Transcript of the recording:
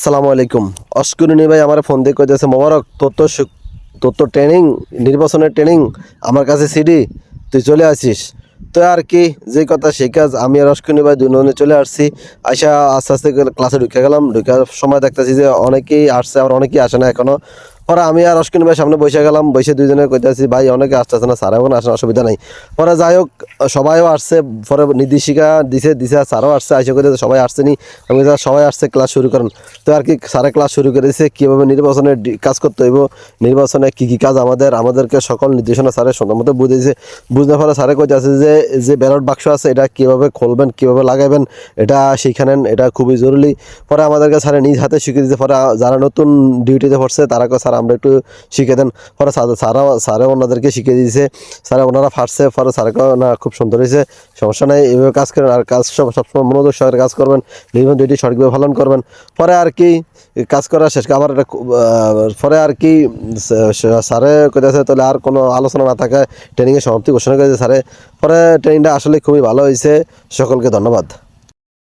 আসসালামু আলাইকুম। অস্কুরিনী ভাই আমার ফোন দিয়ে কইতেছে মোবারক তোর তো ট্রেনিং নির্বাচনের ট্রেনিং আমার কাছে সিডি তুই চলে আসিস। তো আর কি যে কথা সেই কাজ আমি আর অস্কুরিনী ভাই দুজনে চলে আসছি। আইসা আস্তে আস্তে ক্লাসে ঢুকে গেলাম। ঢুকার সময় দেখতেছি যে অনেকেই আসছে আবার অনেকেই আসে না এখনো। পরে আমি আর অস্কুরিনী ভাই সামনে বসে গেলাম, বসে দুইজনে কইতেছি ভাই অনেকে আসতেছে না, স্যার এখন আসেন অসুবিধা নাই। পরে যাই হোক সবাইও আসছে, পরে নির্দেশিকা দিছে স্যারও আসছে, আইসা কইতেছে সবাই আসছে নি। আমি কইছি, সবাই আসছে ক্লাস শুরু করেন। তো আর কি স্যারে ক্লাস শুরু করে দিয়েছে কীভাবে নির্বাচনে কাজ করতে হইব, নির্বাচনে কী কী কাজ আমাদেরকে সকল নির্দেশনা স্যারের সুন্দর মতো বুঝিয়েছে। বুঝতে ফলে স্যারে কইতেছে যে যে ব্যালট বাক্স আছে এটা কীভাবে খুলবেন, কীভাবে লাগাবেন এটা শিখে নেন, এটা খুবই জরুরি। পরে আমাদেরকে স্যারে নিজ হাতে শিখিয়ে দিয়েছে। পরে যারা নতুন ডিউটিতে পড়ছে তারা স্যার আমরা একটু শিখে দেন। পরে স্যারে ওনাদেরকে শিখিয়ে দিয়েছে। স্যারে ওনারা ফাটছে, পরে স্যারকে না খুব সুন্দর হয়েছে, সমস্যা নেই, এইভাবে কাজ করেন। আর কাজ সবসময় মনোযোগ সহকারে কাজ করবেন, নির্বাচন ডিউটি সঠিকভাবে পালন করবেন। পরে আর কি কাজ করা শেষ আবার এটা পরে আর কি স্যারে কইতেছে তাহলে আর কোনো আলোচনা না থাকায় ট্রেনিংয়ের সমাপ্তি ঘোষণা করেছে স্যারে। পরে ট্রেনিংটা আসলে খুবই ভালো হয়েছে। সকলকে ধন্যবাদ।